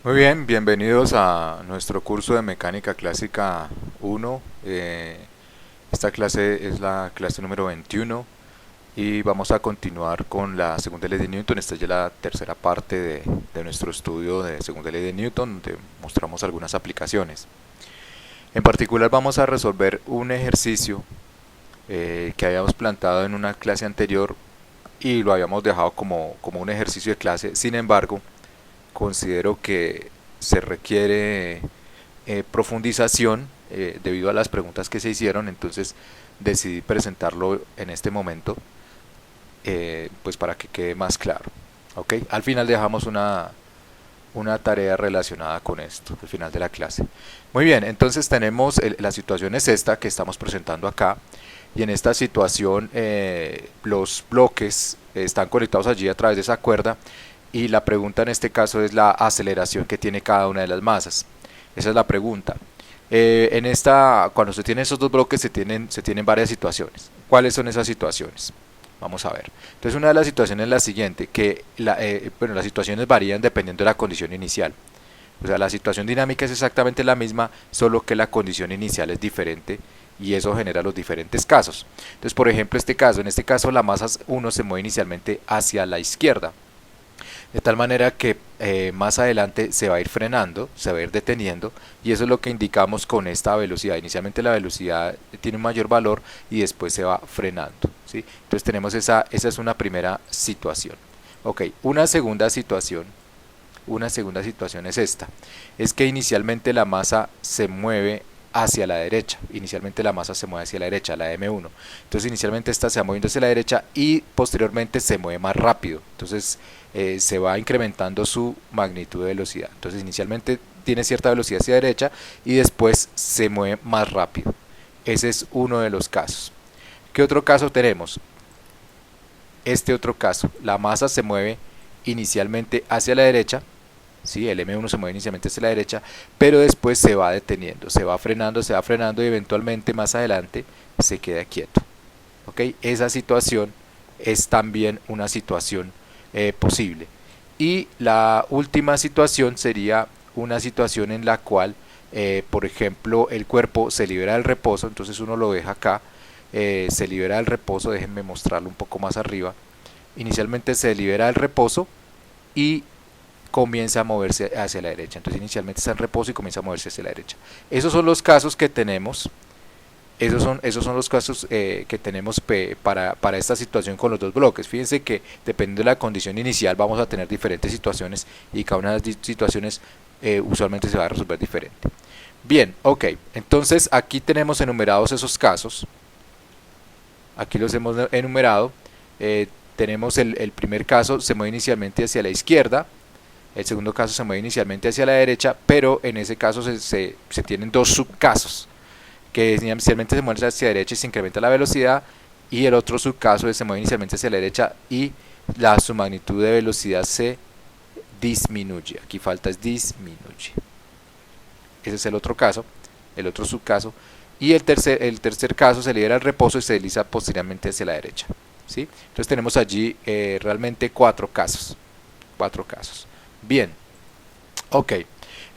Muy bien, bienvenidos a nuestro curso de Mecánica Clásica 1. Esta clase es la clase número 21 y vamos a continuar con la segunda ley de Newton. Esta es ya la tercera parte de nuestro estudio de segunda ley de Newton, donde mostramos algunas aplicaciones. En particular vamos a resolver un ejercicio que habíamos planteado en una clase anterior y lo habíamos dejado como un ejercicio de clase. Sin embargo, considero que se requiere profundización debido a las preguntas que se hicieron, entonces decidí presentarlo en este momento, pues para que quede más claro. ¿Ok? Al final dejamos una tarea relacionada con esto, al final de la clase. Muy bien, entonces tenemos, la situación es esta que estamos presentando acá, y en esta situación los bloques están conectados allí a través de esa cuerda, y la pregunta en este caso es la aceleración que tiene cada una de las masas. Esa es la pregunta. Cuando se tienen esos dos bloques se tienen varias situaciones. ¿Cuáles son esas situaciones? Vamos a ver. Entonces una de las situaciones es la siguiente, que las situaciones varían dependiendo de la condición inicial. O sea, la situación dinámica es exactamente la misma, solo que la condición inicial es diferente y eso genera los diferentes casos. Entonces, por ejemplo, en este caso la masa 1 se mueve inicialmente hacia la izquierda, de tal manera que más adelante se va a ir frenando, se va a ir deteniendo, y eso es lo que indicamos con esta velocidad. Inicialmente la velocidad tiene un mayor valor y después se va frenando, ¿sí? Entonces tenemos esa es una primera situación. Ok, una segunda situación es esta, es que inicialmente la masa se mueve hacia la derecha, inicialmente la masa se mueve hacia la derecha, la M1, entonces inicialmente esta se va moviendo hacia la derecha y posteriormente se mueve más rápido, entonces se va incrementando su magnitud de velocidad, entonces inicialmente tiene cierta velocidad hacia la derecha y después se mueve más rápido. Ese es uno de los casos. ¿Qué otro caso tenemos? Este otro caso, la masa se mueve inicialmente hacia la derecha, ¿sí? El M1 se mueve inicialmente hacia la derecha, pero después se va deteniendo, se va frenando y eventualmente más adelante se queda quieto. ¿Ok? Esa situación es también una situación posible. Y la última situación sería una situación en la cual, por ejemplo, el cuerpo se libera del reposo, entonces uno lo deja acá, se libera del reposo, déjenme mostrarlo un poco más arriba. Inicialmente se libera del reposo y comienza a moverse hacia la derecha. Entonces inicialmente está en reposo y comienza a moverse hacia la derecha. Esos son los casos que tenemos. Esos son los casos que tenemos para esta situación con los dos bloques. Fíjense que dependiendo de la condición inicial vamos a tener diferentes situaciones y cada una de las situaciones usualmente se va a resolver diferente. Bien, ok. Entonces aquí tenemos enumerados esos casos. Aquí los hemos enumerado. Tenemos el primer caso, se mueve inicialmente hacia la izquierda. El segundo caso se mueve inicialmente hacia la derecha, pero en ese caso se tienen dos subcasos, que inicialmente se mueve hacia la derecha y se incrementa la velocidad, y el otro subcaso se mueve inicialmente hacia la derecha y su magnitud de velocidad se disminuye. Aquí falta es disminuye. Ese es el otro caso, el otro subcaso. Y el tercer caso se libera el reposo y se desliza posteriormente hacia la derecha. ¿Sí? Entonces tenemos allí realmente cuatro casos. Cuatro casos. Bien, ok.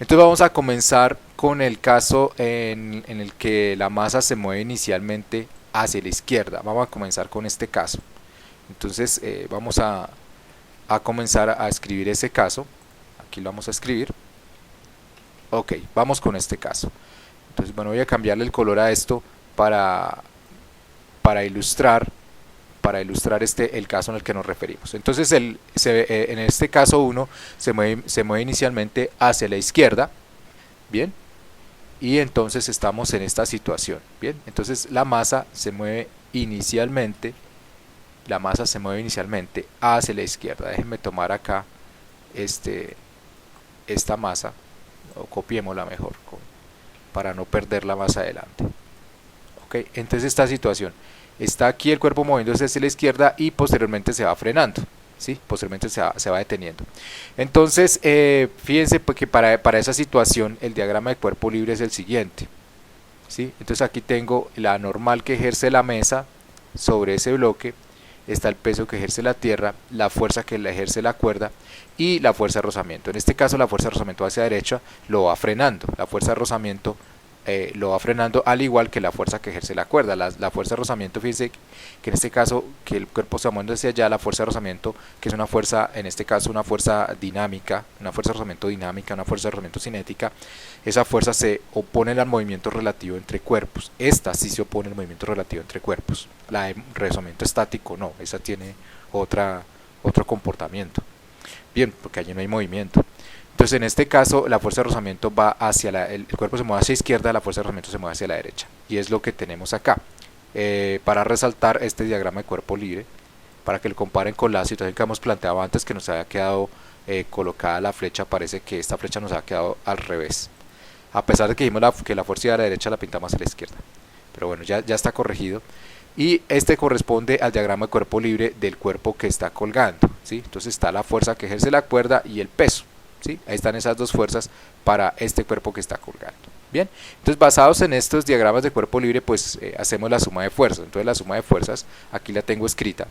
Entonces vamos a comenzar con el caso en el que la masa se mueve inicialmente hacia la izquierda. Vamos a comenzar con este caso. Entonces vamos a comenzar a escribir ese caso. Aquí lo vamos a escribir. Ok, vamos con este caso. Entonces, bueno, voy a cambiarle el color a esto para, para ilustrar el caso en el que nos referimos. Entonces, en este caso 1 se mueve inicialmente hacia la izquierda, bien, y entonces estamos en esta situación, bien. Entonces la masa se mueve inicialmente hacia la izquierda. Déjenme tomar acá esta masa, o copiémosla mejor, para no perderla más adelante. Ok, entonces esta situación. Está aquí el cuerpo moviéndose hacia la izquierda y posteriormente se va frenando, ¿sí? Posteriormente se va deteniendo. Entonces, fíjense pues, que para esa situación el diagrama de cuerpo libre es el siguiente, ¿sí? Entonces aquí tengo la normal que ejerce la mesa sobre ese bloque está el peso que ejerce la tierra, la fuerza que la ejerce la cuerda y la fuerza de rozamiento. En este caso la fuerza de rozamiento hacia derecha lo va frenando, la fuerza de rozamiento lo va frenando, al igual que la fuerza que ejerce la cuerda. La fuerza de rozamiento, fíjense que en este caso que el cuerpo se va moviendo hacia allá, la fuerza de rozamiento, que es una fuerza, en este caso una fuerza dinámica, una fuerza de rozamiento dinámica, una fuerza de rozamiento cinética, esa fuerza se opone al movimiento relativo entre cuerpos. Esta sí se opone al movimiento relativo entre cuerpos. La de rozamiento estático no, esa tiene otro comportamiento. Bien, porque allí no hay movimiento. Entonces en este caso la fuerza de rozamiento va hacia el cuerpo se mueve hacia la izquierda, la fuerza de rozamiento se mueve hacia la derecha. Y es lo que tenemos acá. Para resaltar este diagrama de cuerpo libre, para que lo comparen con la situación que hemos planteado antes, que nos había quedado colocada la flecha, parece que esta flecha nos ha quedado al revés. A pesar de que dijimos que la fuerza de la derecha la pintamos a la izquierda. Pero bueno, ya está corregido. Y este corresponde al diagrama de cuerpo libre del cuerpo que está colgando, ¿sí? Entonces está la fuerza que ejerce la cuerda y el peso. ¿Sí? Ahí están esas dos fuerzas para este cuerpo que está colgando. Bien, entonces basados en estos diagramas de cuerpo libre, pues hacemos la suma de fuerzas. Entonces la suma de fuerzas, aquí la tengo escrita.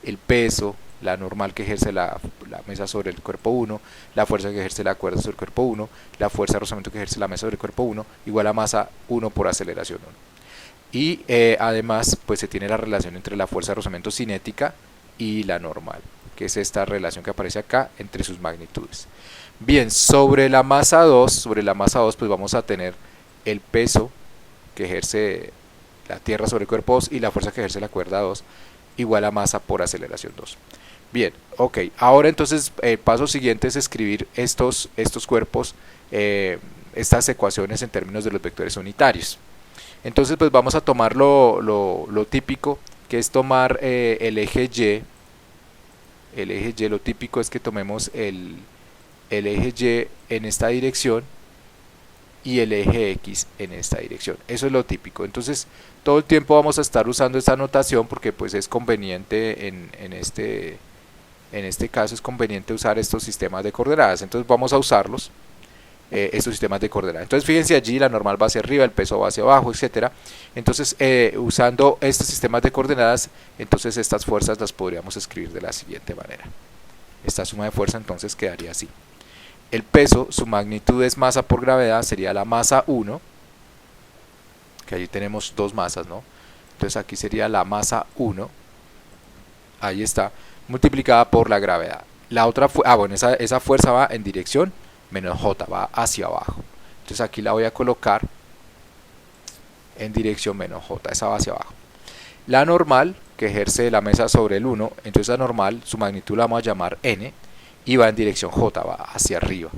El peso, la normal que ejerce la mesa sobre el cuerpo 1, la fuerza que ejerce la cuerda sobre el cuerpo 1, la fuerza de rozamiento que ejerce la mesa sobre el cuerpo 1, igual a masa 1 por aceleración 1. Y además, pues se tiene la relación entre la fuerza de rozamiento cinética y la normal, que es esta relación que aparece acá entre sus magnitudes. Bien, sobre la masa 2, pues vamos a tener el peso que ejerce la tierra sobre el cuerpo 2 y la fuerza que ejerce la cuerda 2 igual a masa por aceleración 2. Bien, ok, ahora entonces el paso siguiente es escribir estos cuerpos, estas ecuaciones en términos de los vectores unitarios. Entonces pues vamos a tomar lo típico, que es tomar el eje Y. El eje Y, lo típico es que tomemos el eje Y en esta dirección y el eje X en esta dirección. Eso es lo típico. Entonces todo el tiempo vamos a estar usando esta notación porque pues es conveniente en este caso es conveniente usar estos sistemas de coordenadas. Entonces vamos a usarlos, estos sistemas de coordenadas. Entonces fíjense allí, la normal va hacia arriba, el peso va hacia abajo, etcétera. Entonces usando estos sistemas de coordenadas, entonces estas fuerzas las podríamos escribir de la siguiente manera. Esta suma de fuerza entonces quedaría así. El peso, su magnitud es masa por gravedad, sería la masa 1, que allí tenemos dos masas, ¿no? Entonces aquí sería la masa 1, ahí está, multiplicada por la gravedad. La otra, bueno, esa fuerza va en dirección menos J, va hacia abajo. Entonces aquí la voy a colocar en dirección menos J, esa va hacia abajo. La normal, que ejerce la mesa sobre el 1, entonces la normal, su magnitud la vamos a llamar N, y va en dirección J, va hacia arriba.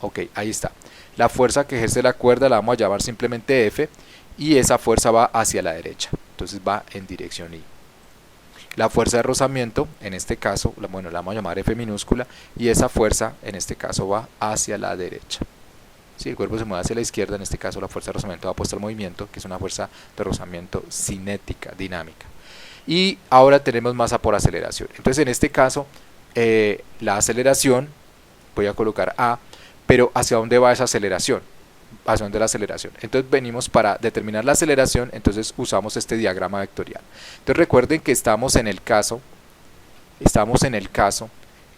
Ok, ahí está. La fuerza que ejerce la cuerda la vamos a llamar simplemente F, y esa fuerza va hacia la derecha, entonces va en dirección Y. La fuerza de rozamiento, en este caso, bueno, la vamos a llamar F minúscula, y esa fuerza, en este caso, va hacia la derecha. Si el cuerpo se mueve hacia la izquierda, en este caso la fuerza de rozamiento va puesta al movimiento, que es una fuerza de rozamiento cinética, dinámica. Y ahora tenemos masa por aceleración. Entonces en este caso, la aceleración, voy a colocar A, pero ¿hacia dónde va esa aceleración? ¿Hacia dónde la aceleración? Entonces venimos para determinar la aceleración, entonces usamos este diagrama vectorial. Entonces recuerden que estamos en el caso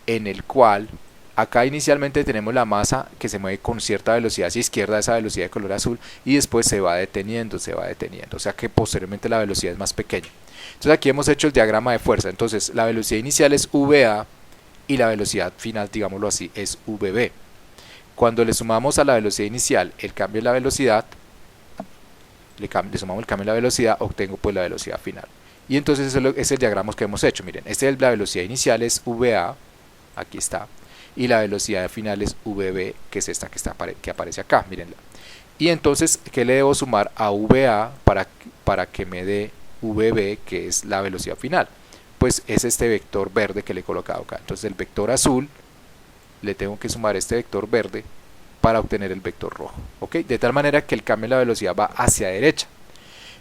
en el cual acá inicialmente tenemos la masa que se mueve con cierta velocidad hacia izquierda, esa velocidad de color azul, y después se va deteniendo, o sea que posteriormente la velocidad es más pequeña. Entonces aquí hemos hecho el diagrama de fuerza, entonces la velocidad inicial es VA y la velocidad final, digámoslo así, es VB. Cuando le sumamos a la velocidad inicial el cambio en la velocidad, le sumamos el cambio en la velocidad, obtengo pues la velocidad final. Y entonces ese es el diagrama que hemos hecho. Miren, la velocidad inicial es VA, aquí está, y la velocidad final es VB, que es esta que aparece acá, mírenla. Y entonces, ¿qué le debo sumar a VA para que me dé VB, que es la velocidad final? Pues es este vector verde que le he colocado acá. Entonces el vector azul le tengo que sumar este vector verde para obtener el vector rojo, ¿ok? De tal manera que el cambio en la velocidad va hacia derecha.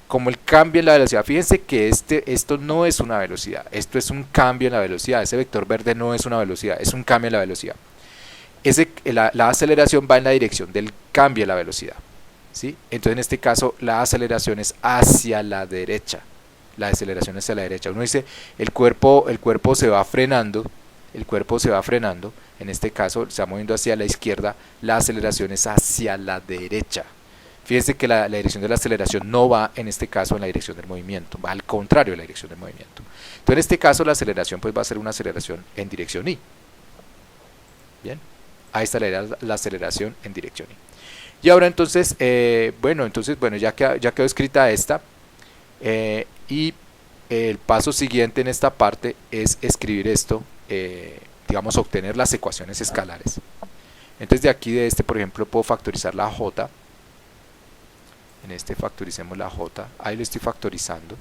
Como el cambio en la velocidad, fíjense que esto no es una velocidad, esto es un cambio en la velocidad. Ese vector verde no es una velocidad, es un cambio en la velocidad. La aceleración va en la dirección del cambio en la velocidad, ¿sí? Entonces en este caso la aceleración es hacia la derecha, la aceleración hacia la derecha. Uno dice, el cuerpo se va frenando, en este caso se va moviendo hacia la izquierda, la aceleración es hacia la derecha. Fíjense que la dirección de la aceleración no va en este caso en la dirección del movimiento, va al contrario de la dirección del movimiento. Entonces en este caso la aceleración pues va a ser una aceleración en dirección Y. Bien, ahí está la aceleración en dirección Y. Y ahora entonces, bueno, ya quedó escrita esta. Y el paso siguiente en esta parte es escribir esto, digamos obtener las ecuaciones escalares. Entonces de aquí de este por ejemplo puedo factorizar la j. En este factoricemos la j, ahí lo estoy factorizando,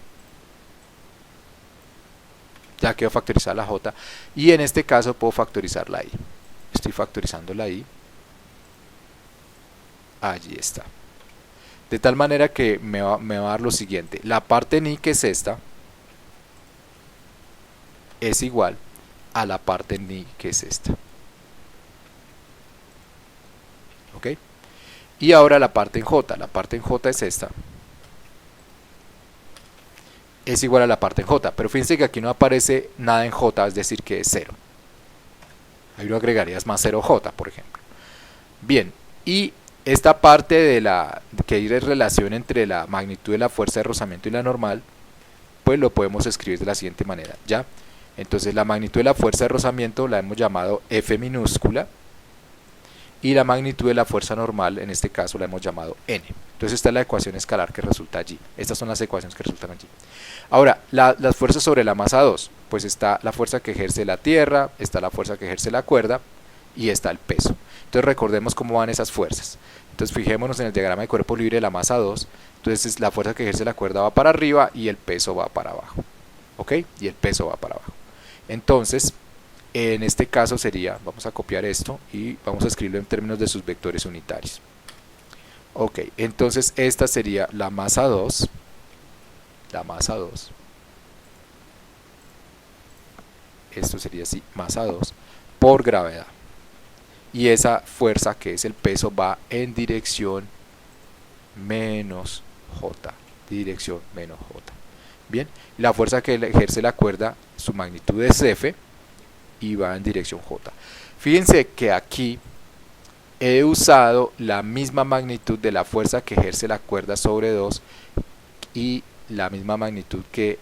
ya quedó factorizada la j, y en este caso puedo factorizar la i, estoy factorizando la i, allí está, de tal manera que me va a dar lo siguiente, la parte en i que es esta, es igual a la parte en i que es esta, ¿ok? Y ahora la parte en j es esta, es igual a la parte en j, pero fíjense que aquí no aparece nada en j, es decir que es 0. Ahí lo agregarías más 0j, por ejemplo. Bien, y esta parte de que hay relación entre la magnitud de la fuerza de rozamiento y la normal, pues lo podemos escribir de la siguiente manera, ¿ya? Entonces la magnitud de la fuerza de rozamiento la hemos llamado F minúscula, y la magnitud de la fuerza normal, en este caso la hemos llamado n. Entonces esta es la ecuación escalar que resulta allí. Estas son las ecuaciones que resultan allí. Ahora, las fuerzas sobre la masa 2, pues está la fuerza que ejerce la tierra, está la fuerza que ejerce la cuerda y está el peso. Entonces recordemos cómo van esas fuerzas. Entonces fijémonos en el diagrama de cuerpo libre de la masa 2. Entonces la fuerza que ejerce la cuerda va para arriba y el peso va para abajo. ¿Ok? Y el peso va para abajo. Entonces, en este caso sería, vamos a copiar esto y vamos a escribirlo en términos de sus vectores unitarios. Ok, entonces esta sería la masa 2, esto sería así, masa 2, por gravedad. Y esa fuerza que es el peso va en dirección menos J, Bien, la fuerza que ejerce la cuerda, su magnitud es F, y va en dirección J. Fíjense que aquí he usado la misma magnitud de la fuerza que ejerce la cuerda sobre 2 y la misma magnitud que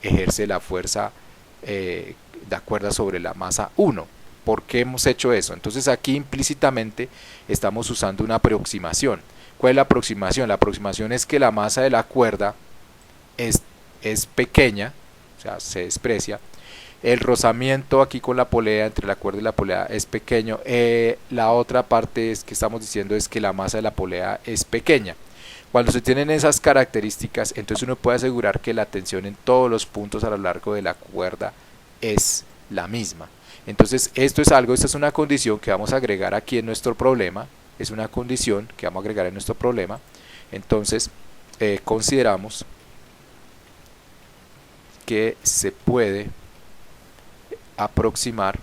ejerce la fuerza de la cuerda sobre la masa 1. ¿Por qué hemos hecho eso? Entonces aquí implícitamente estamos usando una aproximación. ¿Cuál es la aproximación? La aproximación es que la masa de la cuerda es pequeña, o sea, se desprecia. El rozamiento aquí con la polea, entre la cuerda y la polea, es pequeño. La otra parte es que estamos diciendo es que la masa de la polea es pequeña. Cuando se tienen esas características, entonces uno puede asegurar que la tensión en todos los puntos a lo largo de la cuerda es la misma. Entonces esta es una condición que vamos a agregar aquí en nuestro problema. Es una condición que vamos a agregar en nuestro problema. Entonces consideramos que se puede aproximar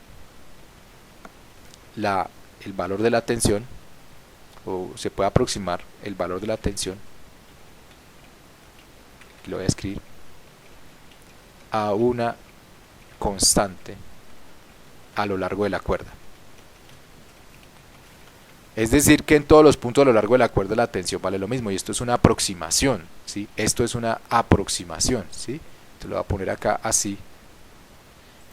el valor de la tensión, o se puede aproximar el valor de la tensión, lo voy a escribir, a una constante a lo largo de la cuerda. Es decir, que en todos los puntos a lo largo de la cuerda la tensión vale lo mismo, y esto es una aproximación, ¿sí? Esto es una aproximación, ¿sí? Entonces lo voy a poner acá así.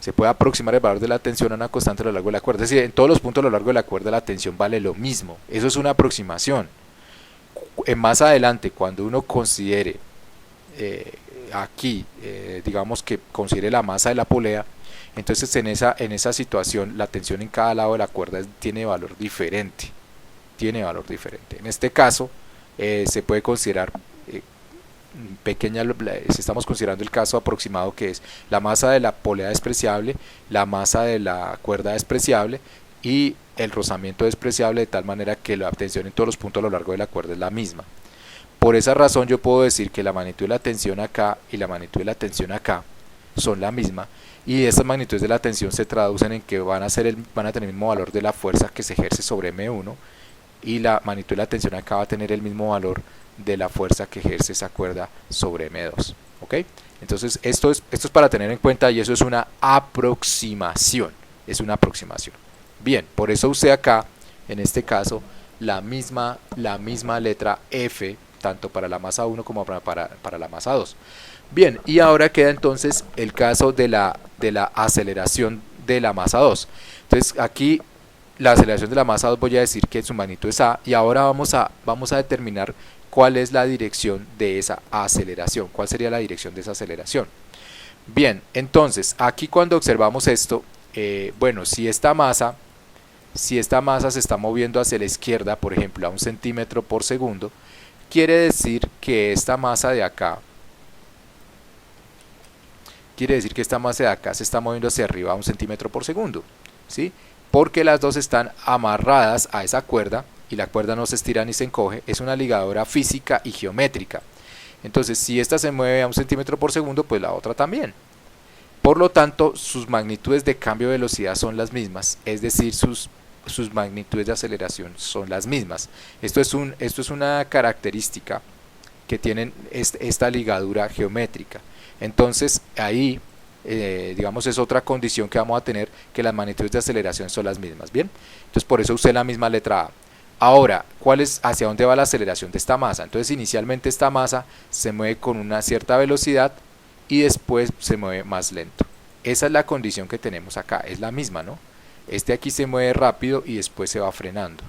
Se puede aproximar el valor de la tensión a una constante a lo largo de la cuerda. Es decir, en todos los puntos a lo largo de la cuerda la tensión vale lo mismo. Eso es una aproximación. Más adelante, cuando uno considere digamos que considere la masa de la polea, entonces en esa situación la tensión en cada lado de la cuerda tiene valor diferente. En este caso se puede considerar si estamos considerando el caso aproximado, que es la masa de la polea despreciable, la masa de la cuerda despreciable y el rozamiento despreciable, de tal manera que la tensión en todos los puntos a lo largo de la cuerda es la misma. Por esa razón yo puedo decir que la magnitud de la tensión acá y la magnitud de la tensión acá son la misma, y estas magnitudes de la tensión se traducen en que van a tener el mismo valor de la fuerza que se ejerce sobre M1, y la magnitud de la tensión acá va a tener el mismo valor de la fuerza que ejerce esa cuerda sobre M2. ¿Ok? Entonces esto es para tener en cuenta y eso es una aproximación. Es una aproximación. Bien, por eso usé acá, en este caso, la misma letra F, tanto para la masa 1 como para la masa 2. Bien, y ahora queda entonces el caso de la aceleración de la masa 2. Entonces aquí la aceleración de la masa 2 voy a decir que su magnitud es A, y ahora vamos a determinar cuál es la dirección de esa aceleración. ¿Cuál sería la dirección de esa aceleración? Bien, entonces aquí cuando observamos esto, bueno, si esta masa se está moviendo hacia la izquierda, por ejemplo, a 1 centímetro por segundo, quiere decir que esta masa de acá se está moviendo hacia arriba a 1 centímetro por segundo, ¿sí? Porque las dos están amarradas a esa cuerda y la cuerda no se estira ni se encoge. Es una ligadura física y geométrica. Entonces, si esta se mueve a 1 centímetro por segundo, pues la otra también. Por lo tanto, sus magnitudes de cambio de velocidad son las mismas, es decir, sus magnitudes de aceleración son las mismas. Esto es una característica que tienen esta ligadura geométrica. Entonces ahí, digamos, es otra condición que vamos a tener, que las magnitudes de aceleración son las mismas. Bien, entonces por eso usé la misma letra A. Ahora, ¿hacia dónde va la aceleración de esta masa? Entonces inicialmente esta masa se mueve con una cierta velocidad y después se mueve más lento. Esa es la condición que tenemos acá, es la misma, ¿no? Este aquí se mueve rápido y después se va frenando.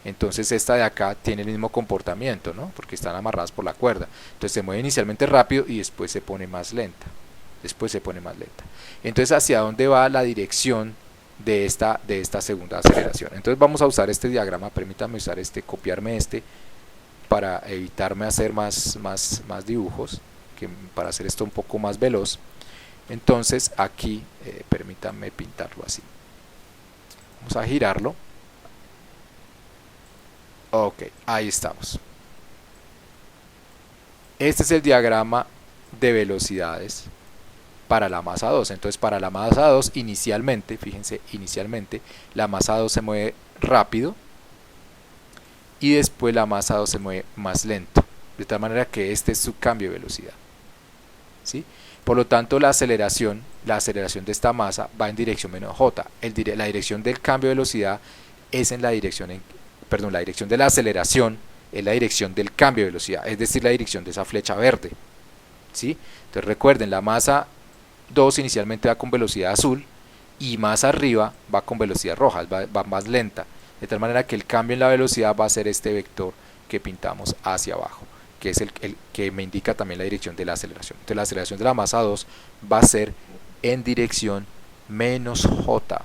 Entonces esta de acá tiene el mismo comportamiento, ¿no? Porque están amarradas por la cuerda. Entonces se mueve inicialmente rápido y después se pone más lenta. Entonces, ¿hacia dónde va la dirección de esta segunda aceleración? Entonces vamos a usar este diagrama. Permítanme usar copiarme para evitarme hacer más dibujos, para hacer esto un poco más veloz. Entonces aquí, permítanme pintarlo así. Vamos a girarlo. Ok, ahí estamos. Este es el diagrama de velocidades para la masa 2. Entonces para la masa 2 inicialmente, fíjense, la masa 2 se mueve rápido y después la masa 2 se mueve más lento, de tal manera que este es su cambio de velocidad, ¿sí? Por lo tanto la aceleración de esta masa va en dirección menos j. La dirección del cambio de velocidad es en la dirección la dirección de la aceleración es la dirección del cambio de velocidad, es decir, la dirección de esa flecha verde, ¿sí? Entonces recuerden, la masa 2 inicialmente va con velocidad azul y más arriba va con velocidad roja, va más lenta, de tal manera que el cambio en la velocidad va a ser este vector que pintamos hacia abajo, que es el que me indica también la dirección de la aceleración. Entonces la aceleración de la masa 2 va a ser en dirección menos j,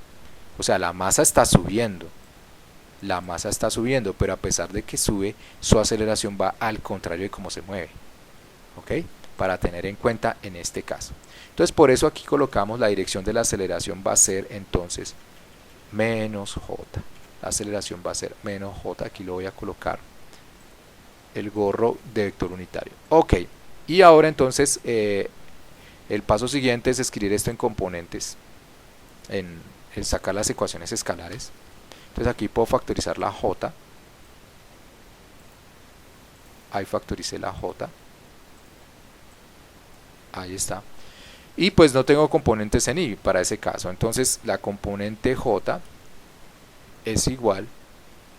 o sea, la masa está subiendo, pero a pesar de que sube, su aceleración va al contrario de cómo se mueve, ¿ok? Para tener en cuenta en este caso. Entonces por eso aquí colocamos la dirección de la aceleración va a ser entonces menos j. La aceleración va a ser menos j, aquí lo voy a colocar el gorro de vector unitario. Ok, y ahora entonces el paso siguiente es escribir esto en componentes, en sacar las ecuaciones escalares. Entonces aquí puedo factorizar la j, ahí factoricé la j, ahí está, y pues no tengo componentes en i para ese caso, entonces la componente j es igual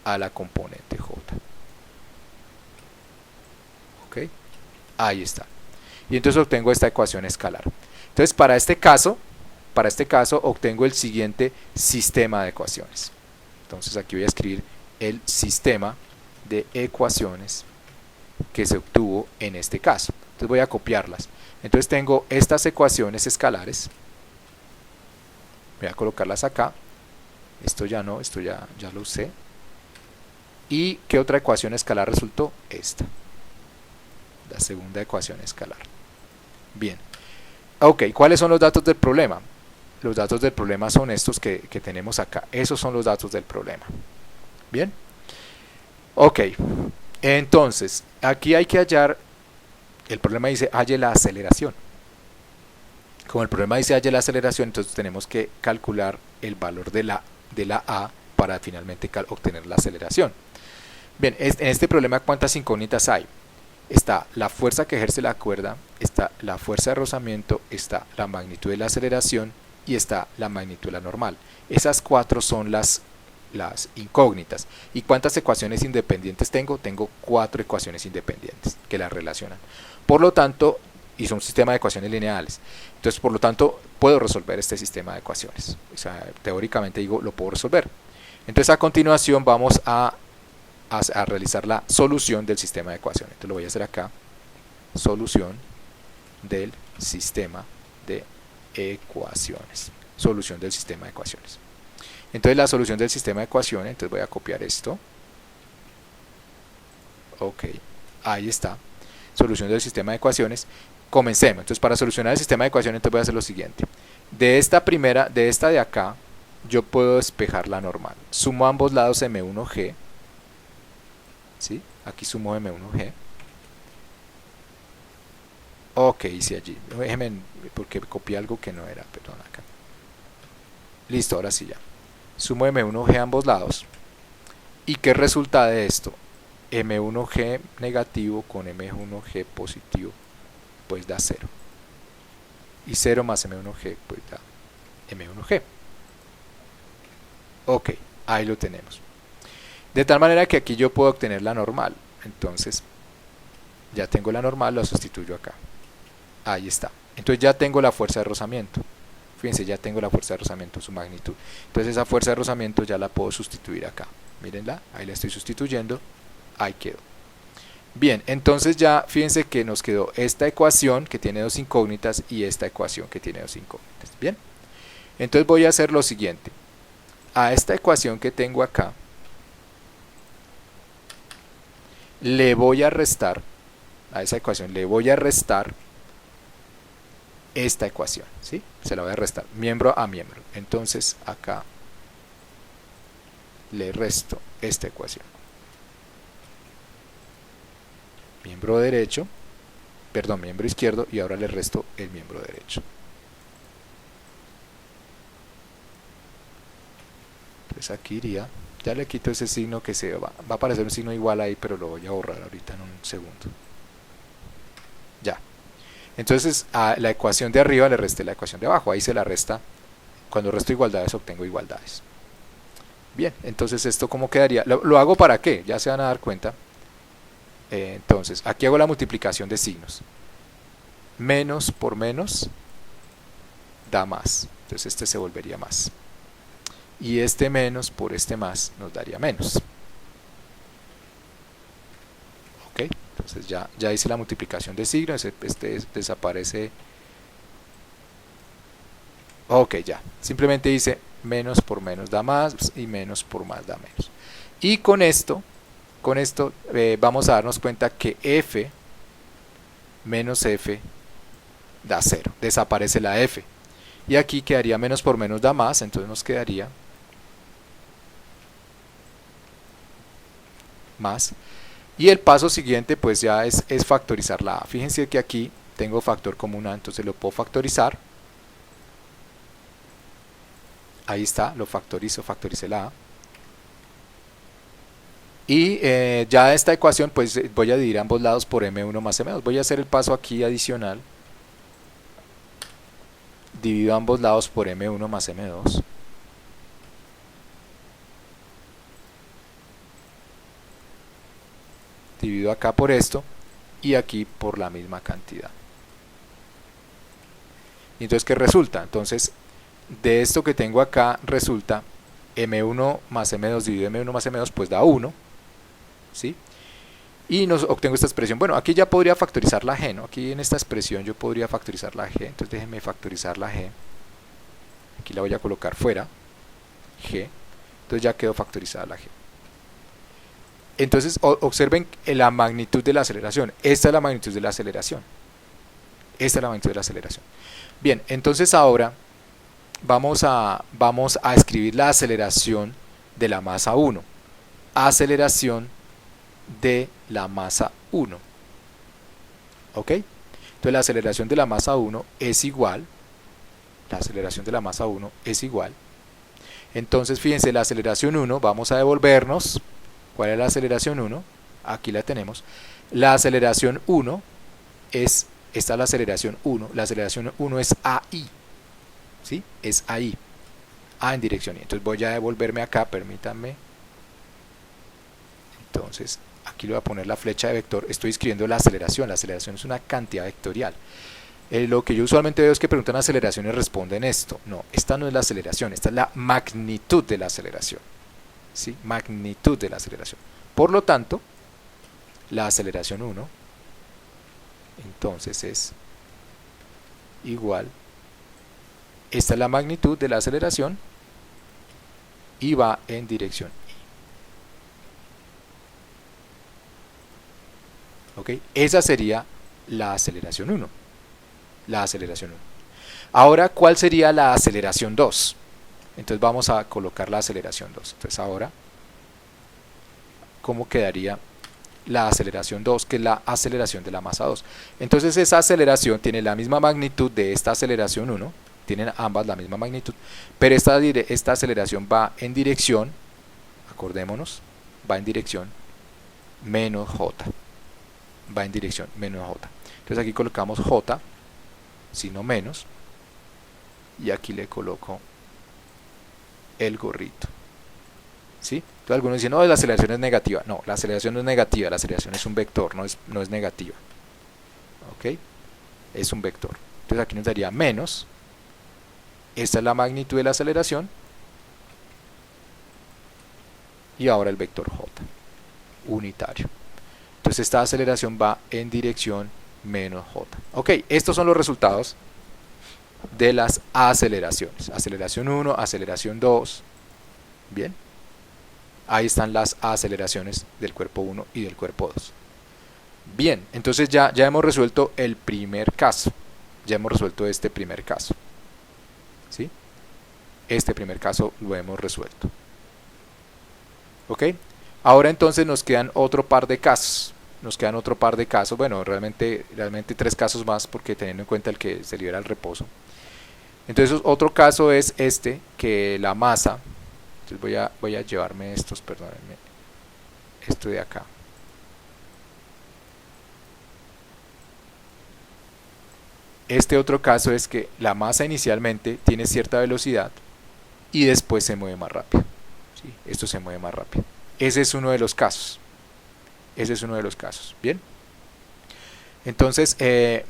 a la componente j, ok, ahí está, y entonces obtengo esta ecuación escalar. Entonces para este caso obtengo el siguiente sistema de ecuaciones. Entonces aquí voy a escribir el sistema de ecuaciones que se obtuvo en este caso. Entonces voy a copiarlas. Entonces tengo estas ecuaciones escalares. Voy a colocarlas acá. Esto ya no, esto ya lo usé. ¿Y qué otra ecuación escalar resultó? Esta. La segunda ecuación escalar. Bien. Ok, ¿cuáles son los datos del problema? Los datos del problema son estos que tenemos acá. Esos son los datos del problema. Bien. Ok. Entonces, aquí hay que hallar. El problema dice halle la aceleración. Como el problema dice halle la aceleración, entonces tenemos que calcular el valor de la A para finalmente obtener la aceleración. Bien, en este problema, ¿cuántas incógnitas hay? está la fuerza que ejerce la cuerda, está la fuerza de rozamiento, está la magnitud de la aceleración y está la magnitud de la normal. Esas cuatro son las incógnitas. ¿Y cuántas ecuaciones independientes tengo? Tengo 4 ecuaciones independientes que las relacionan. Por lo tanto, y son un sistema de ecuaciones lineales. Entonces, por lo tanto, puedo resolver este sistema de ecuaciones. O sea, teóricamente digo, lo puedo resolver. Entonces, a continuación vamos a realizar la solución del sistema de ecuaciones. Entonces, lo voy a hacer acá. Solución del sistema de ecuaciones. Solución del sistema de ecuaciones. Entonces, la solución del sistema de ecuaciones, entonces voy a copiar esto. Ok, ahí está. Solución del sistema de ecuaciones. Comencemos. Entonces, para solucionar el sistema de ecuaciones, entonces voy a hacer lo siguiente. De esta primera, de esta de acá, yo puedo despejar la normal. Sumo a ambos lados M1G. ¿Sí? Aquí sumo M1G. Ok, hice allí. Déjenme, porque copié algo que no era. Perdón, acá. Listo, ahora sí ya. Sumo M1G a ambos lados. ¿Y qué resulta de esto? M1G negativo con M1G positivo, pues da 0. Y 0 más M1G, pues da M1G. Ok, ahí lo tenemos. De tal manera que aquí yo puedo obtener la normal. Entonces, ya tengo la normal, la sustituyo acá. Ahí está. Entonces ya tengo la fuerza de rozamiento. Fíjense, ya tengo la fuerza de rozamiento, su magnitud. Entonces esa fuerza de rozamiento ya la puedo sustituir acá. Mírenla, ahí la estoy sustituyendo. Ahí quedó. Bien, entonces ya fíjense que nos quedó esta ecuación que tiene 2 incógnitas y esta ecuación que tiene 2 incógnitas. Bien, entonces voy a hacer lo siguiente. A esta ecuación que tengo acá le voy a restar, a esa ecuación le voy a restar esta ecuación, ¿sí? Se la voy a restar miembro a miembro. Entonces acá le resto esta ecuación. Miembro derecho, perdón, miembro izquierdo, y ahora le resto el miembro derecho. Entonces aquí iría, ya le quito ese signo que se va a aparecer un signo igual ahí, pero lo voy a borrar ahorita en un segundo. Ya. Entonces a la ecuación de arriba le resté la ecuación de abajo, ahí se la resta. Cuando resto igualdades obtengo igualdades. Bien, entonces esto cómo quedaría, lo hago para qué, ya se van a dar cuenta. Entonces aquí hago la multiplicación de signos. Menos por menos da más, entonces este se volvería más. Y este menos por este más nos daría menos. Ok, entonces ya hice la multiplicación de signos, este desaparece. Ok, ya, simplemente dice menos por menos da más y menos por más da menos. Y con esto vamos a darnos cuenta que f menos f da 0, desaparece la f. Y aquí quedaría menos por menos da más, entonces nos quedaría más. Y el paso siguiente pues ya es factorizar la a. Fíjense que aquí tengo factor común a, entonces lo puedo factorizar. Ahí está, lo factorizo, factoricé la a. Y ya esta ecuación pues voy a dividir ambos lados por m1 más m2. Voy a hacer el paso aquí adicional. Divido ambos lados por m1 más m2. Divido acá por esto y aquí por la misma cantidad. Y entonces, ¿qué resulta? Entonces, de esto que tengo acá resulta m1 más m2 dividido m1 más m2 pues da 1, ¿sí? Y obtengo esta expresión. Bueno, aquí ya podría factorizar la g, ¿no? Aquí en esta expresión yo podría factorizar la g, entonces déjenme factorizar la g. Aquí la voy a colocar fuera, g, entonces ya quedó factorizada la g. Entonces observen la magnitud de la aceleración. Esta es la magnitud de la aceleración. Esta es la magnitud de la aceleración. Bien, entonces ahora vamos a escribir la aceleración de la masa 1. Aceleración de la masa 1. ¿Ok? Entonces la aceleración de la masa 1 es igual. La aceleración de la masa 1 es igual. Entonces fíjense, la aceleración 1, vamos a devolvernos. ¿Cuál es la aceleración 1? aquí la tenemos. La aceleración 1 esta es la aceleración 1. La aceleración 1 es AI, ¿sí? Es AI, A en dirección Y. Entonces voy a devolverme acá, permítanme. Entonces aquí le voy a poner la flecha de vector. Estoy escribiendo la aceleración. La aceleración es una cantidad vectorial. Lo que yo usualmente veo es que preguntan aceleración y responden esto. No, esta no es la aceleración, esta es la magnitud de la aceleración, ¿sí? Magnitud de la aceleración. Por lo tanto, la aceleración 1 entonces es igual, esta es la magnitud de la aceleración y va en dirección Y. ¿Ok? Esa sería la aceleración 1. La aceleración 1. Ahora, ¿cuál sería la aceleración 2? Entonces vamos a colocar la aceleración 2. Entonces ahora, ¿cómo quedaría la aceleración 2? Que es la aceleración de la masa 2. Entonces esa aceleración tiene la misma magnitud de esta aceleración 1. Tienen ambas la misma magnitud. Pero esta aceleración va en dirección, acordémonos, va en dirección menos j. Va en dirección menos j. Entonces aquí colocamos j, sino menos, y aquí le coloco el gorrito, ¿sí? Entonces algunos dicen, no, la aceleración es negativa. No, la aceleración no es negativa, la aceleración es un vector, no es negativa, ¿ok? Es un vector. Entonces aquí nos daría menos, esta es la magnitud de la aceleración, y ahora el vector j, unitario. Entonces esta aceleración va en dirección menos j. Ok, estos son los resultados de las aceleraciones. Aceleración 1, aceleración 2. Bien. Ahí están las aceleraciones del cuerpo 1 y del cuerpo 2. Bien, entonces ya hemos resuelto el primer caso. Ya hemos resuelto este primer caso. ¿Sí? Este primer caso lo hemos resuelto. ¿Ok? Ahora entonces nos quedan otro par de casos. Bueno, realmente 3 casos más, porque teniendo en cuenta el que se libera el reposo. Entonces otro caso es este, que la masa, entonces voy a llevarme estos, perdónenme, esto de acá. Este otro caso es que la masa inicialmente tiene cierta velocidad y después se mueve más rápido, ¿sí? Esto se mueve más rápido. Ese es uno de los casos. Bien. Entonces,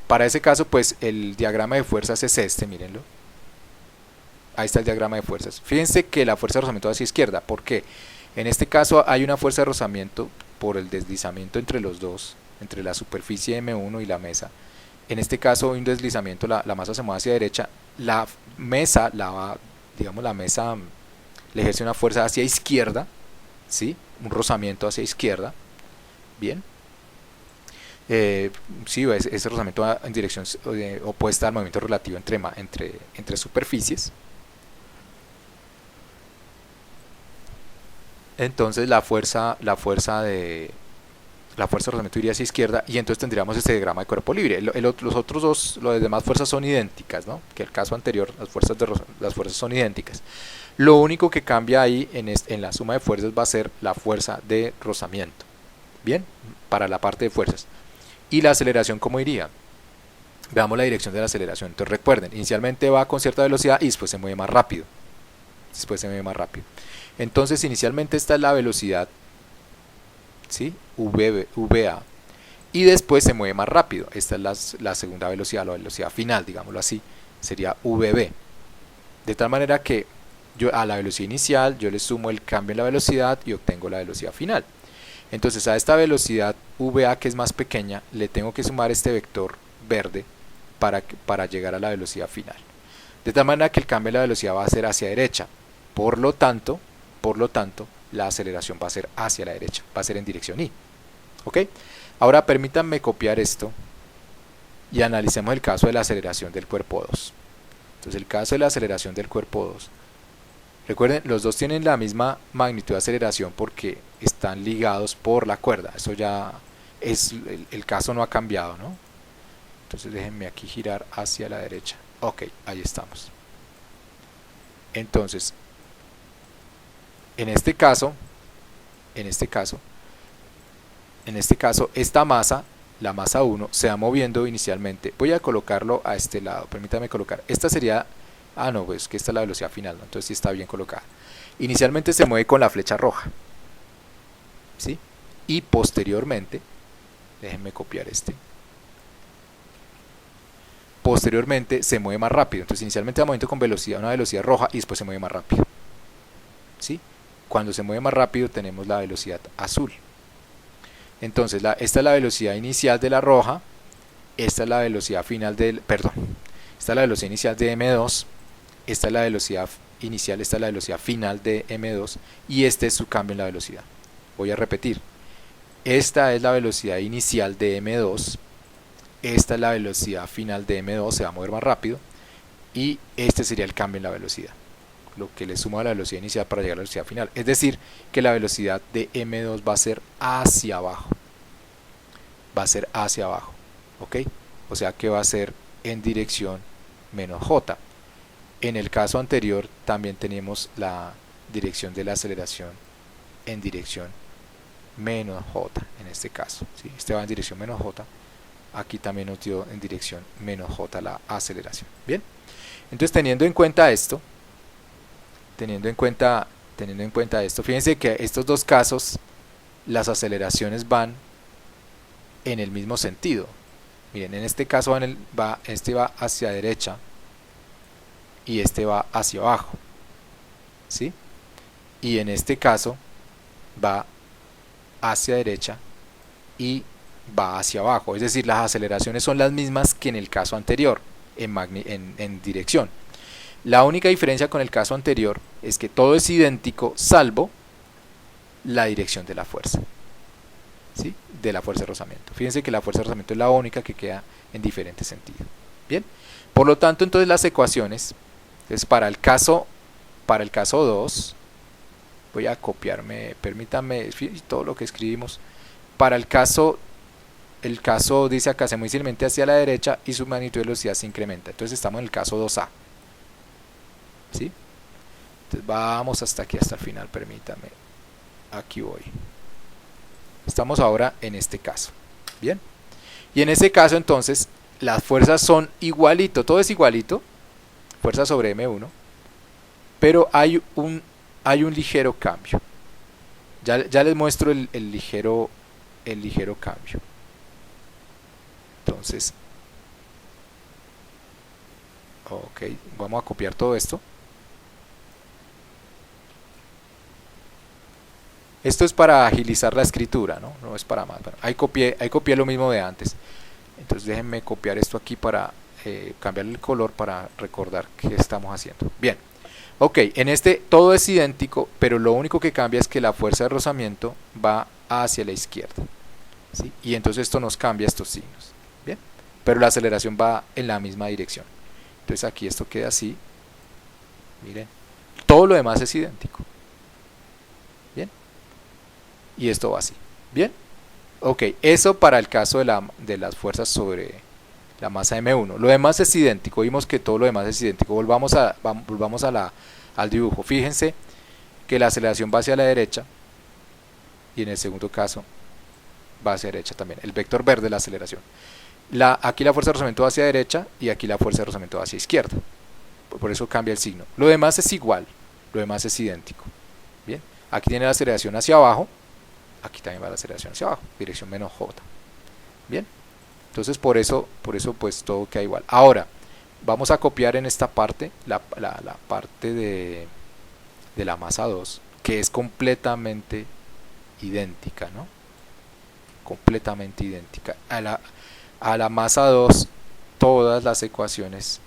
para ese caso, pues el diagrama de fuerzas es este, mírenlo. Ahí está el diagrama de fuerzas. Fíjense que la fuerza de rozamiento va hacia izquierda. ¿Por qué? En este caso hay una fuerza de rozamiento por el deslizamiento entre los dos, entre la superficie M1 y la mesa. En este caso hay un deslizamiento, la masa se mueve hacia derecha. La mesa le ejerce una fuerza hacia izquierda, ¿sí? Un rozamiento hacia izquierda. Bien. Sí, ese rozamiento va en dirección opuesta al movimiento relativo entre superficies. Entonces la fuerza de rozamiento iría hacia izquierda, y entonces tendríamos este diagrama de cuerpo libre. Los otros dos, las demás fuerzas son idénticas, ¿no? Que el caso anterior, las fuerzas son idénticas. Lo único que cambia ahí en la suma de fuerzas va a ser la fuerza de rozamiento. Bien, para la parte de fuerzas. ¿Y la aceleración cómo iría? Veamos la dirección de la aceleración. Entonces recuerden, inicialmente va con cierta velocidad y después se mueve más rápido. Entonces inicialmente esta es la velocidad, ¿sí? VA, y después se mueve más rápido. Esta es la segunda velocidad, la velocidad final, digámoslo así, sería VB. De tal manera que yo a la velocidad inicial yo le sumo el cambio en la velocidad y obtengo la velocidad final. Entonces a esta velocidad VA, que es más pequeña, le tengo que sumar este vector verde para llegar a la velocidad final. De tal manera que el cambio en la velocidad va a ser hacia derecha. Por lo tanto, la aceleración va a ser hacia la derecha, va a ser en dirección Y. ¿Ok? Ahora permítanme copiar esto y analicemos el caso de la aceleración del cuerpo 2. Entonces el caso de la aceleración del cuerpo 2. Recuerden, los dos tienen la misma magnitud de aceleración porque están ligados por la cuerda. Eso ya es, el caso no ha cambiado, ¿no? Entonces déjenme aquí girar hacia la derecha. Ok, ahí estamos. Entonces, en este caso, en este caso, esta masa, la masa 1, se va moviendo inicialmente. Voy a colocarlo a este lado, permítame colocar. Esta sería, no, pues que esta es la velocidad final, ¿no? Entonces sí está bien colocada. Inicialmente se mueve con la flecha roja, ¿sí? Y posteriormente, déjenme copiar este. Posteriormente se mueve más rápido. Entonces inicialmente va moviendo con velocidad, una velocidad roja y después se mueve más rápido, ¿sí? Cuando se mueve más rápido tenemos la velocidad azul. Entonces esta es la velocidad inicial de la roja, esta es la velocidad final del, perdón, esta es la velocidad inicial de M2, esta es la velocidad inicial, esta es la velocidad final de M2 y este es su cambio en la velocidad. Voy a repetir, esta es la velocidad inicial de M2, esta es la velocidad final de M2, se va a mover más rápido y este sería el cambio en la velocidad, lo que le suma a la velocidad inicial para llegar a la velocidad final. Es decir, que la velocidad de M2 va a ser hacia abajo. Va a ser hacia abajo. ¿Ok? O sea que va a ser en dirección menos J. En el caso anterior también tenemos la dirección de la aceleración en dirección menos J. En este caso, ¿sí? Este va en dirección menos J. Aquí también nos dio en dirección menos J la aceleración. Bien. Entonces teniendo en cuenta esto, fíjense que estos dos casos las aceleraciones van en el mismo sentido. Miren, en este caso este va hacia derecha y este va hacia abajo, ¿sí? Y en este caso va hacia derecha y va hacia abajo, es decir, las aceleraciones son las mismas que en el caso anterior en dirección. La única diferencia con el caso anterior es que todo es idéntico salvo la dirección de la fuerza, ¿sí? De la fuerza de rozamiento. Fíjense que la fuerza de rozamiento es la única que queda en diferente sentido. Bien, por lo tanto, entonces las ecuaciones, entonces para el caso 2, voy a copiarme, permítanme todo lo que escribimos. Para el caso dice acá, se mueve inicialmente hacia la derecha y su magnitud de velocidad se incrementa. Entonces estamos en el caso 2A. ¿Sí? Entonces vamos hasta aquí, hasta el final, permítame. Aquí voy. Estamos ahora en este caso. Bien. Y en este caso entonces las fuerzas son igualito, todo es igualito. Fuerza sobre M1. Pero hay un ligero cambio. Ya les muestro el ligero cambio. Entonces, ok, vamos a copiar todo esto. Esto es para agilizar la escritura, no es para más. Bueno, ahí copié lo mismo de antes. Entonces déjenme copiar esto aquí para cambiarle el color para recordar qué estamos haciendo. Bien, ok, en este todo es idéntico, pero lo único que cambia es que la fuerza de rozamiento va hacia la izquierda, ¿sí? Y entonces esto nos cambia estos signos. Bien, pero la aceleración va en la misma dirección. Entonces aquí esto queda así. Miren, todo lo demás es idéntico. Bien, y esto va así. Bien, ok, eso para el caso de las fuerzas sobre la masa M1. Lo demás es idéntico, vimos que todo lo demás es idéntico. Volvamos al dibujo. Fíjense que la aceleración va hacia la derecha y en el segundo caso va hacia la derecha también. El vector verde es la aceleración. Aquí la fuerza de rozamiento va hacia derecha y aquí la fuerza de rozamiento va hacia izquierda. Por eso cambia el signo. Lo demás es igual, lo demás es idéntico. Bien, aquí tiene la aceleración hacia abajo, aquí también va la aceleración hacia abajo, dirección menos J. Bien, entonces por eso pues todo queda igual. Ahora vamos a copiar en esta parte la parte de la masa 2, que es completamente idéntica, ¿no? Completamente idéntica a la masa 2. Todas las ecuaciones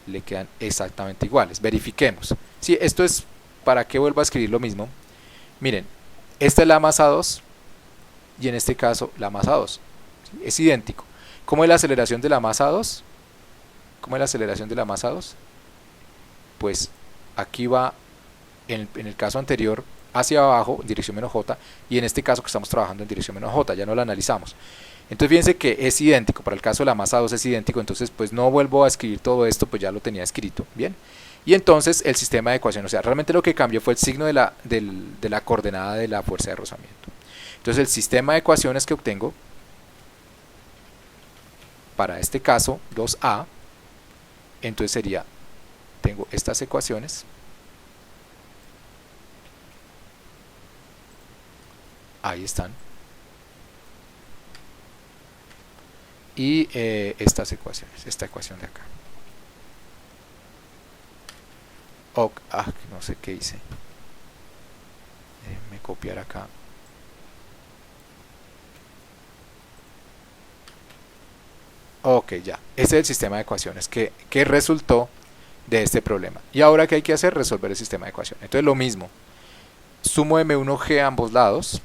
le quedan exactamente iguales. Verifiquemos. Sí, esto es para que vuelva a escribir lo mismo. Miren, esta es la masa 2 y en este caso la masa 2. ¿Sí? Es idéntico. ¿Cómo es la aceleración de la masa 2? ¿Cómo es la aceleración de la masa 2? Pues aquí va, en el caso anterior, hacia abajo, en dirección menos J, y en este caso que estamos trabajando en dirección menos J, ya no lo analizamos. Entonces fíjense que es idéntico, para el caso de la masa 2 es idéntico, entonces pues no vuelvo a escribir todo esto, pues ya lo tenía escrito, ¿bien? Y entonces el sistema de ecuación, o sea, realmente lo que cambió fue el signo de la coordenada de la fuerza de rozamiento. Entonces el sistema de ecuaciones que obtengo para este caso 2a, entonces sería, tengo estas ecuaciones, ahí están, y estas ecuaciones, esta ecuación de acá. No sé qué hice, déjenme copiar acá. Ok, ya, este es el sistema de ecuaciones que resultó de este problema. Y ahora, ¿qué hay que hacer? Resolver el sistema de ecuaciones. Entonces lo mismo, sumo M1G a ambos lados.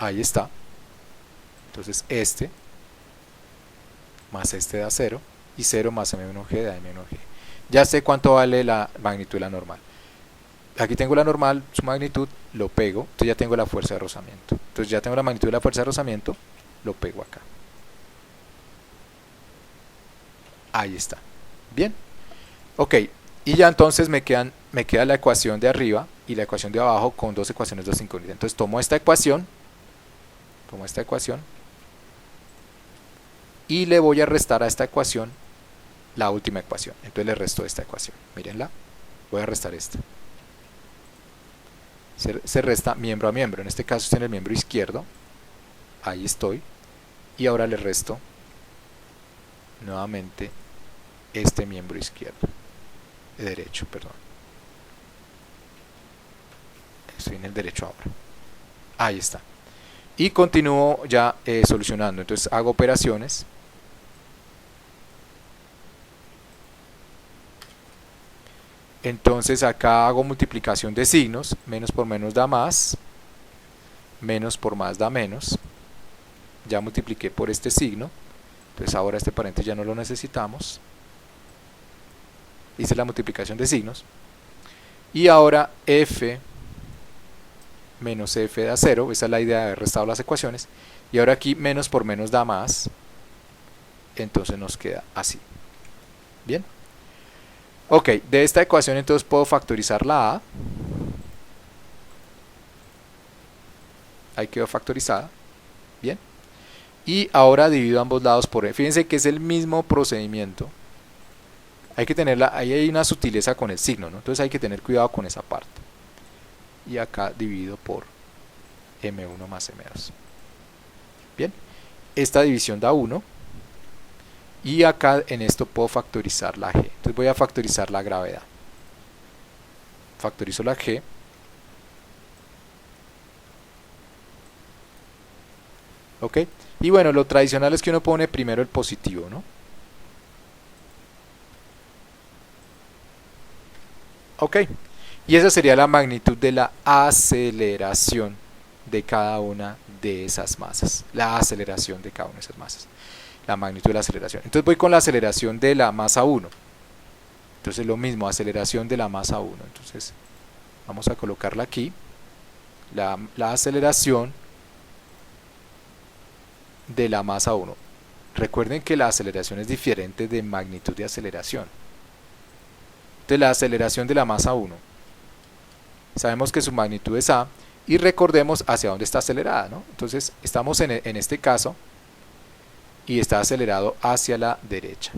Ahí está. Entonces este más este da 0 y 0 más M1G da M1G. Ya sé cuánto vale la magnitud de la normal. Aquí tengo la normal, su magnitud, lo pego, entonces ya tengo la fuerza de rozamiento. Entonces ya tengo la magnitud de la fuerza de rozamiento, lo pego acá. Ahí está. Bien. Ok, y ya entonces me queda la ecuación de arriba y la ecuación de abajo con dos ecuaciones de incógnitas. Entonces tomo esta ecuación y le voy a restar a esta ecuación la última ecuación. Entonces le resto esta ecuación. Mírenla. Voy a restar esta. Se resta miembro a miembro. En este caso está en el miembro izquierdo. Ahí estoy. Y ahora le resto nuevamente este miembro izquierdo. Derecho, perdón. Estoy en el derecho ahora. Ahí está. Y continúo ya solucionando. Entonces hago operaciones. Entonces acá hago multiplicación de signos. Menos por menos da más. Menos por más da menos. Ya multipliqué por este signo. Entonces ahora este paréntesis ya no lo necesitamos. Hice la multiplicación de signos. Y ahora f menos f da 0. Esa es la idea de haber restado las ecuaciones. Y ahora aquí menos por menos da más. Entonces nos queda así. Bien. Ok, de esta ecuación entonces puedo factorizar la a. Ahí quedó factorizada. Bien. Y ahora divido ambos lados por e. Fíjense que es el mismo procedimiento. Hay que tenerla, ahí hay una sutileza con el signo, ¿no? Entonces hay que tener cuidado con esa parte. Y acá divido por m1 más m2. Bien. Esta división da 1. Y acá en esto puedo factorizar la g. Entonces voy a factorizar la gravedad. Factorizo la g. Ok. Y bueno, lo tradicional es que uno pone primero el positivo, ¿no? Ok. Y esa sería la magnitud de la aceleración de cada una de esas masas. La aceleración de cada una de esas masas. La magnitud de la aceleración. Entonces voy con la aceleración de la masa 1. Entonces lo mismo, aceleración de la masa 1. Entonces vamos a colocarla aquí. La aceleración de la masa 1. Recuerden que la aceleración es diferente de magnitud de aceleración. Entonces la aceleración de la masa 1. Sabemos que su magnitud es a. Y recordemos hacia dónde está acelerada, ¿no? Entonces estamos en este caso. Y está acelerado hacia la derecha.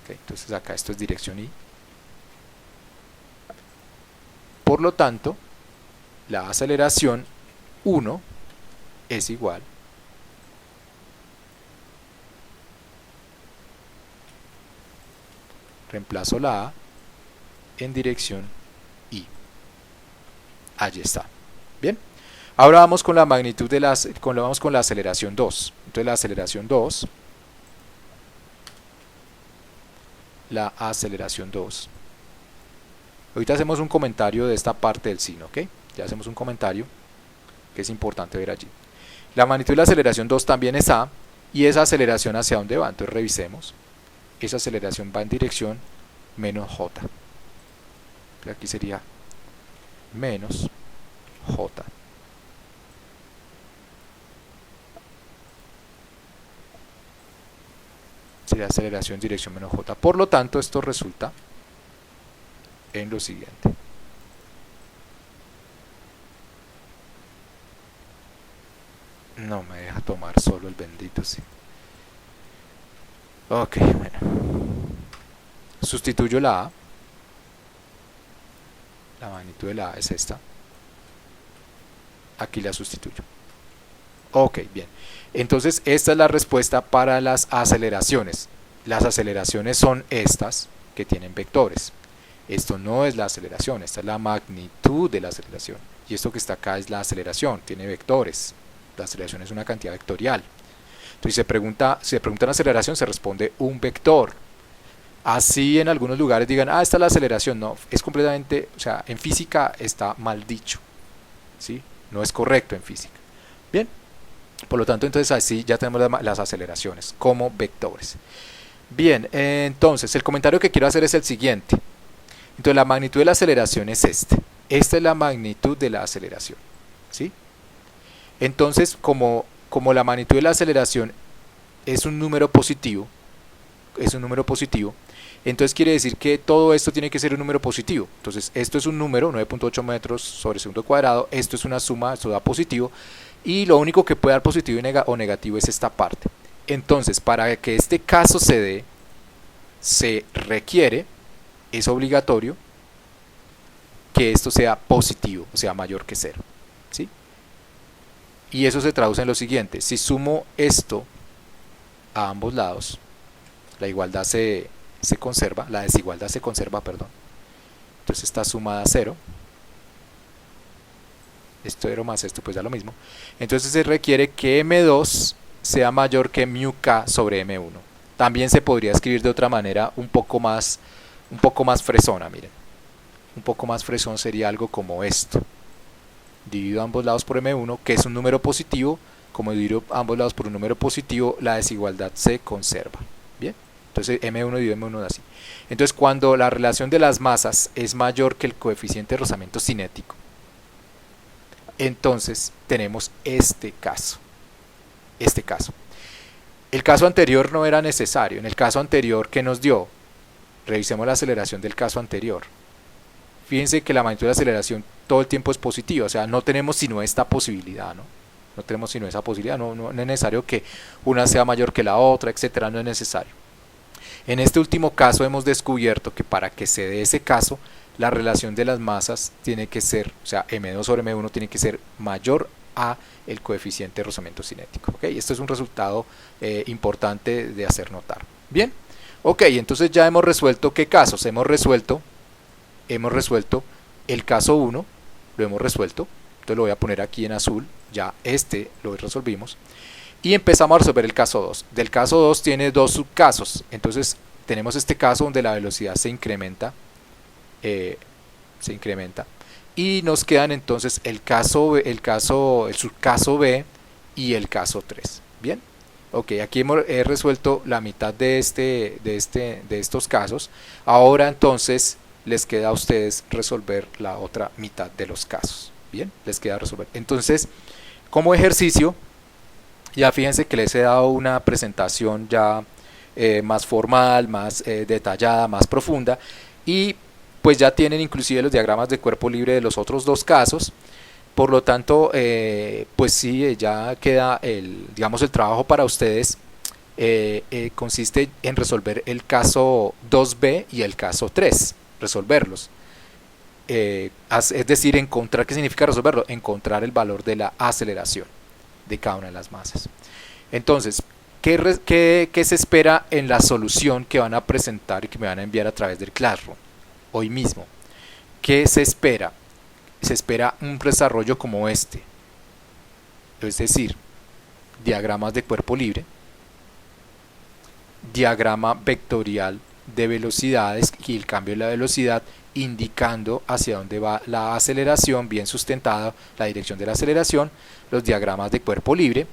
Okay, entonces acá esto es dirección y. Por lo tanto, la aceleración 1 es igual reemplazo la a en dirección y. Allí está. Bien. Ahora vamos con la magnitud de vamos con la aceleración 2. Entonces la aceleración 2, la aceleración 2. Ahorita hacemos un comentario de esta parte del signo, ¿ok? Ya hacemos un comentario que es importante ver allí. La magnitud de la aceleración 2 también es a, y esa aceleración hacia dónde va. Entonces revisemos. Esa aceleración va en dirección menos j. Entonces aquí sería menos j. Sería aceleración dirección menos j. Por lo tanto, esto resulta en lo siguiente. No me deja tomar solo el bendito, sí. Ok, bueno. Sustituyo la A. La magnitud de la A es esta. Aquí la sustituyo. Ok, bien. Entonces esta es la respuesta para las aceleraciones. Las aceleraciones son estas que tienen vectores. Esto no es la aceleración, esta es la magnitud de la aceleración. Y esto que está acá es la aceleración, tiene vectores. La aceleración es una cantidad vectorial. Entonces si se pregunta una aceleración, se responde un vector. Así en algunos lugares digan, esta es la aceleración. No, es completamente, o sea, en física está mal dicho, ¿sí? No es correcto en física. Bien, por lo tanto, entonces así ya tenemos las aceleraciones como vectores. Bien, entonces el comentario que quiero hacer es el siguiente. Entonces la magnitud de la aceleración es este. Esta es la magnitud de la aceleración, ¿sí? Entonces, como la magnitud de la aceleración es un número positivo, entonces quiere decir que todo esto tiene que ser un número positivo. Entonces esto es un número, 9.8 metros sobre segundo cuadrado, esto es una suma, esto da positivo, y lo único que puede dar positivo o negativo es esta parte. Entonces, para que este caso se dé, se requiere, es obligatorio, que esto sea positivo, o sea, mayor que 0, ¿sí? Y eso se traduce en lo siguiente: si sumo esto a ambos lados, la igualdad se conserva, la desigualdad se conserva, perdón. Entonces está sumada a 0. Esto 0 más esto pues da lo mismo. Entonces se requiere que m2 sea mayor que mu k sobre m1. También se podría escribir de otra manera un poco más fresona, miren. Un poco más fresón sería algo como esto. Divido ambos lados por m1, que es un número positivo. Como divido ambos lados por un número positivo, la desigualdad se conserva. Bien, entonces m1 dividido m1 da así. Entonces cuando la relación de las masas es mayor que el coeficiente de rozamiento cinético, entonces tenemos este caso. El caso anterior no era necesario. En el caso anterior, ¿qué nos dio? Revisemos la aceleración del caso anterior. Fíjense que la magnitud de la aceleración todo el tiempo es positiva, o sea, no tenemos sino esta posibilidad, ¿no? No tenemos sino esa posibilidad, no es necesario que una sea mayor que la otra, etcétera, no es necesario. En este último caso hemos descubierto que para que se dé ese caso, la relación de las masas tiene que ser, o sea, m2 sobre m1 tiene que ser mayor a el coeficiente de rozamiento cinético. ¿Okay? Esto es un resultado importante de hacer notar. Bien, ok, entonces ya hemos resuelto qué casos. Hemos resuelto el caso 1, lo hemos resuelto. Entonces lo voy a poner aquí en azul, ya este lo resolvimos. Y empezamos a resolver el caso 2. Del caso 2 tiene dos subcasos. Entonces tenemos este caso donde la velocidad se incrementa. Y nos quedan entonces el subcaso B y el caso 3. Bien, ok, aquí he resuelto la mitad de estos casos. Ahora entonces les queda a ustedes resolver la otra mitad de los casos. Bien, les queda resolver. Entonces, como ejercicio, ya fíjense que les he dado una presentación ya más formal, más detallada, más profunda, y pues ya tienen inclusive los diagramas de cuerpo libre de los otros dos casos. Por lo tanto, pues sí, ya queda el trabajo para ustedes. Consiste en resolver el caso 2B y el caso 3, resolverlos. Es decir, encontrar, ¿qué significa resolverlo? Encontrar el valor de la aceleración de cada una de las masas. Entonces, ¿qué se espera en la solución que van a presentar y que me van a enviar a través del Classroom hoy mismo? ¿Qué se espera? Se espera un desarrollo como este, es decir, diagramas de cuerpo libre, diagrama vectorial de velocidades y el cambio de la velocidad indicando hacia dónde va la aceleración, bien sustentada la dirección de la aceleración, los diagramas de cuerpo libre,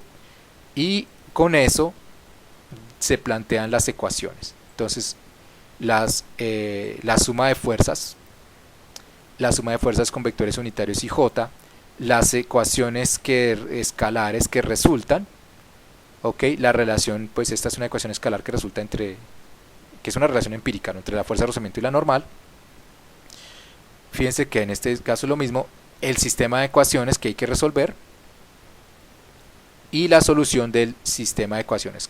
y con eso se plantean las ecuaciones. Entonces la suma de fuerzas con vectores unitarios y j, las ecuaciones escalares que resultan, ok, la relación, pues esta es una ecuación escalar que resulta que es una relación empírica, ¿no?, entre la fuerza de rozamiento y la normal, fíjense que en este caso es lo mismo, el sistema de ecuaciones que hay que resolver y la solución del sistema de ecuaciones.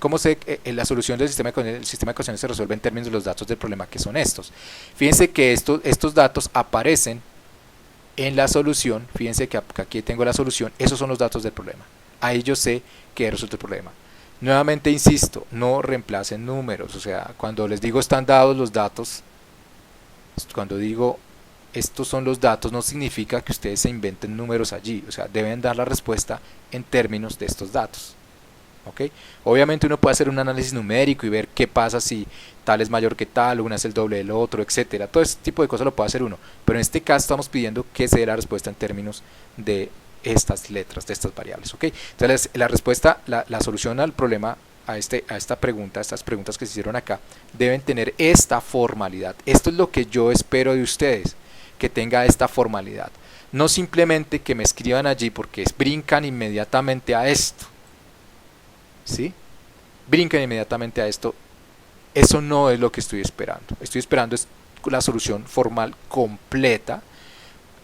La solución del sistema de ecuaciones se resuelve en términos de los datos del problema, que son estos. Fíjense que estos datos aparecen en la solución. Fíjense que aquí tengo la solución, esos son los datos del problema. Ahí yo sé que he resuelto el problema. Nuevamente insisto, no reemplacen números, o sea, cuando les digo están dados los datos, cuando digo estos son los datos, no significa que ustedes se inventen números allí, o sea, deben dar la respuesta en términos de estos datos. ¿Ok? Obviamente uno puede hacer un análisis numérico y ver qué pasa si tal es mayor que tal, una es el doble del otro, etcétera. Todo este tipo de cosas lo puede hacer uno, pero en este caso estamos pidiendo que se dé la respuesta en términos de estas letras, de estas variables. ¿Ok? Entonces la respuesta, la solución al problema, a esta pregunta, a estas preguntas que se hicieron acá, deben tener esta formalidad. Esto es lo que yo espero de ustedes, que tenga esta formalidad. No simplemente que me escriban allí porque brincan inmediatamente a esto. ¿Sí? Brincan inmediatamente a esto. Eso no es lo que estoy esperando. Estoy esperando es la solución formal completa,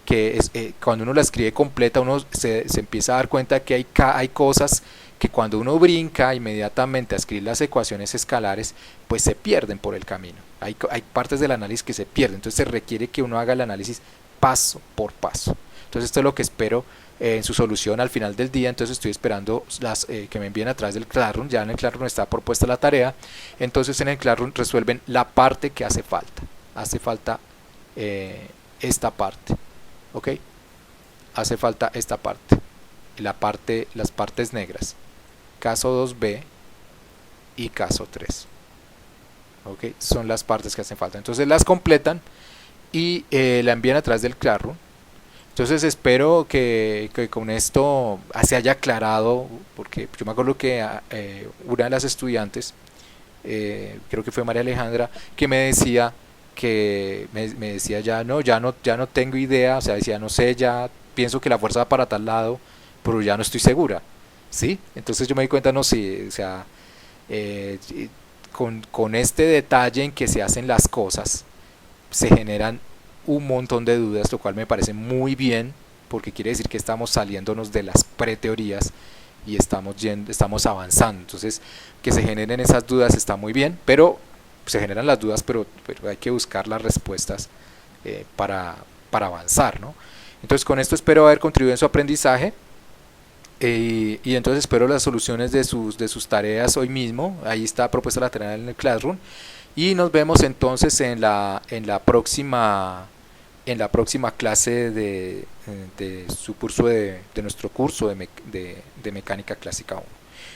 que es, cuando uno la escribe completa uno se empieza a dar cuenta que hay cosas que cuando uno brinca inmediatamente a escribir las ecuaciones escalares, pues se pierden por el camino. Hay partes del análisis que se pierden, entonces se requiere que uno haga el análisis paso por paso. Entonces esto es lo que espero en su solución al final del día. Entonces estoy esperando que me envíen a través del Classroom. Ya en el Classroom está propuesta la tarea, entonces en el Classroom resuelven la parte que hace falta. Hace falta esta parte, ¿ok? Hace falta esta parte, las partes negras, caso 2b y caso 3, ¿ok? Son las partes que hacen falta. Entonces las completan y la envían a través del Classroom. Entonces espero que con esto se haya aclarado, porque yo me acuerdo que una de las estudiantes, creo que fue María Alejandra, que me decía ya no tengo idea, o sea, decía no sé, ya pienso que la fuerza va para tal lado, pero ya no estoy segura, ¿sí? Entonces yo me di cuenta, no, sí, o sea, con este detalle en que se hacen las cosas, se generan un montón de dudas, lo cual me parece muy bien, porque quiere decir que estamos saliéndonos de las preteorías y estamos avanzando. Entonces, que se generen esas dudas está muy bien, pero se generan las dudas, pero hay que buscar las respuestas para avanzar, ¿no? Entonces, con esto espero haber contribuido en su aprendizaje. Y entonces espero las soluciones de sus tareas hoy mismo. Ahí está propuesta la tarea en el Classroom. Y nos vemos entonces en la próxima clase de su curso de nuestro curso de mecánica clásica 1.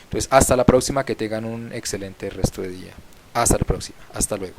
Entonces hasta la próxima, que tengan un excelente resto de día. Hasta la próxima, hasta luego.